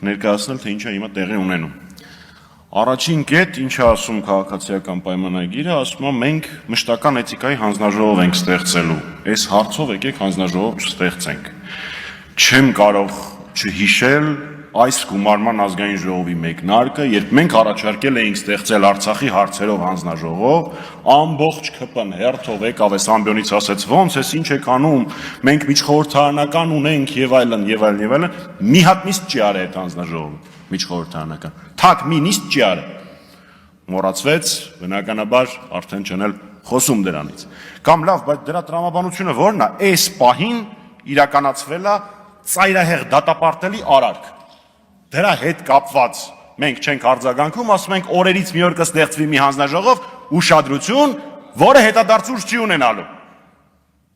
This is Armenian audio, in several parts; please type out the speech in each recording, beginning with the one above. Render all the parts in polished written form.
ներկայացնել, թե ինչ է հիմա տեղի ունենում։ Առաջին կետ, ինչ է ասում քաղաքացիական պայմանագիրը, ասում է մենք մշտական էթիկայի հանձնաժողով ենք ստեղծելու։ Այս հարցով եկեք հանձնաժողով չստեղծենք։ Չեմ կարող չհիշել այս գումարման ազգային ժողովի մեկնարկը, երբ մենք առաջարկել էինք ստեղծել Արցախի հարցերով հանձնաժողով, ամբողջ ԿՊ-ն հերթով եկավ այս ամբիոնից ասեց, ոնց էս ինչ եք անում, մենք միջխորհրդարանական ունենք եւ այլն եւ այլն եւ այլն, մի հատ նիստ չի արել այդ հանձնաժողովը, միջխորհրդարանական։ Թակ մի նիստ չի արել։ Մոռացվեց, բնականաբար արդեն չնել խոսում դրանից։ Կամ լավ, բայց դրա տրամաբանությունը ո՞րն է։ Այս պահին իրականացվել է ծայրահեղ դատապարտելի արարք։ Դրա հետ կապված մենք չենք արձագանքում, ասում ենք օրերից մի օր կստեղծվի մի հանձնաժողով, ուշադրություն, որը հետադարձություն չի ունենալու։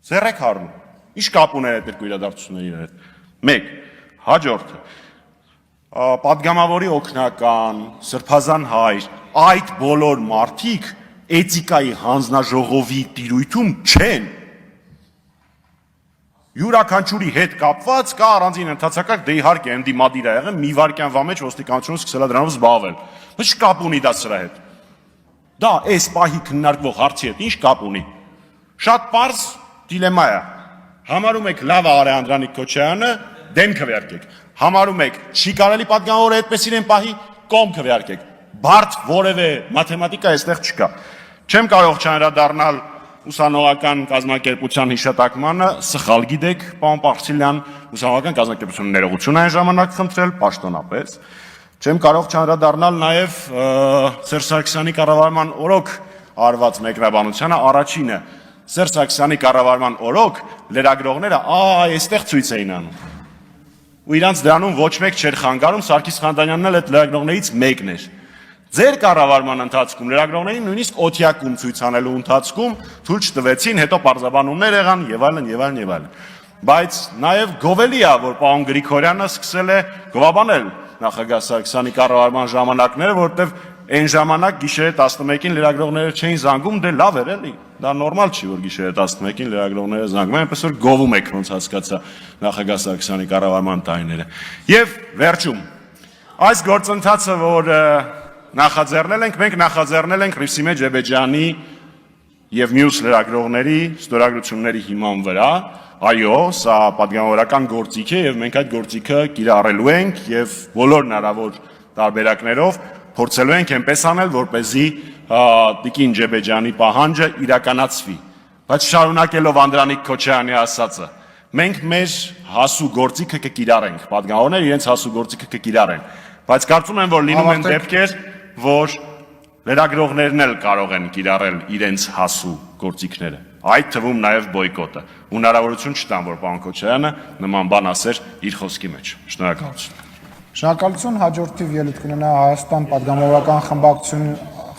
Ձեռեք հառնում։ Ինչ կապ ուներ այդ երկու իրադարձությունների հետ։ 1. Հաջորդը։ Պատգամավորի օգնական, սրբազան հայր, այդ բոլոր մարդիկ էթիկայի հանձնաժողովի տիրույթում չեն։ Յուրաքանչյուրի հետ կապված կա առանձին ընդհանրակարգ, դե իհարկե ընդդիմադիր է եղել, մի վայրկյան վամեջ ոստիկանությունը սկսել է դրանով զբաղվել։ Ինչ կապ ունի դա սրա հետ։ Դա այս պահի քննարկվող հարցի հետ ինչ կապ ունի։ Շատ պարզ դիլեմա է։ Համարում եք լավ արե Անդրանիկ Քոչարյանը, դեմ քվեարկեք։ Համարում եք չի կարելի պատգամավորը այդպես իրեն պահի, կողմ քվեարկեք։ Բարդ որևէ մաթեմատիկա այստեղ չկա։ Չեմ կարող չանդրադառնալ ուսանողական կազմակերպության հիշատակմանը, սխալ գիտեք, պարոն Պարսիլյան, ուսանողական կազմակերպությունը ներողություն այն ժամանակ խնդրել, պաշտոնապես։ Չեմ կարող չանդրադառնալ նաև Սերժ Սարգսյանի կառավարման օրոք արված մեկնաբանությանը, առաջինը Սերժ Սարգսյանի կառավարման օրոք լրագրողները այստեղ ցույց էին անում։ Ու իրանց դրանում ոչ մեկ չէր խանգարում, Սարգիս Խանդանյանն էլ այդ լրագրողներից մեկն էր։ Ձեր կառավարման ընթացքում լրագրողներին նույնիսկ օթյակում ցույց անելու ընթացքում թույլ չտվեցին, հետո պարզաբանումներ եղան եւ այլն եւ այլն եւ այլն։ Բայց նաեւ գովելի է, որ պարոն Գրիգորյանը սկսել է գովաբանել նախագահ Սարգսյանի կառավարման ժամանակները, որովհետեւ այն ժամանակ գիշերը 11-ին լրագրողները չէին զանգում, դե լավ էր էլի։ Դա նորմալ չի, որ գիշերը 11-ին լրագրողները զանգում են, այնպես որ գովում եք, ոնց հասկացա նախագահ Սարգսյանի կառավարման տարիները։ Եվ վերջում այս գործընթացը, որ նախաձեռնել ենք, մենք նախաձեռնել ենք Ռիվսիմե Ջեբեջյանի եւ մյուս լրագրողների ստորագրությունների հիման վրա։ Այո, սա պատգամավորական գործիք է եւ մենք այդ գործիքը կիրառելու ենք եւ բոլոր հնարավոր տարբերակներով փորձելու ենք այնպես անել, որպեսզի Տիկին Ջեբեջյանի պահանջը իրականացվի։ Բայց շարունակելով Անդրանիկ Քոչարյանի ասածը, մենք մեր հասու գործիքը կկիրառենք, պատգամավորները իրենց հասու գործիքը կկիրառեն։ Բայց կարծում եմ, որ լինում են դեպքեր, որ լրագրողներն էլ կարող են կիրառել իրենց հասու գործիքները, այդ թվում նաև բոյկոտը։ Հնարավորություն չտան, որ պարոն Քոչարյանը նման բան ասեր իր խոսքի մեջ։ Շնորհակալություն։ Շնորհակալություն, հաջորդի ելույթ կունենա Հայաստան պատգամավորական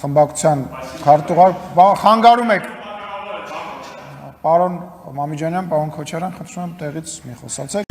խմբակցության քարտուղար, խանգարում եք։ Պարոն Մամիջանյան, պարոն Քոչարյան, խնդրում եմ տեղից մի խոսացեք։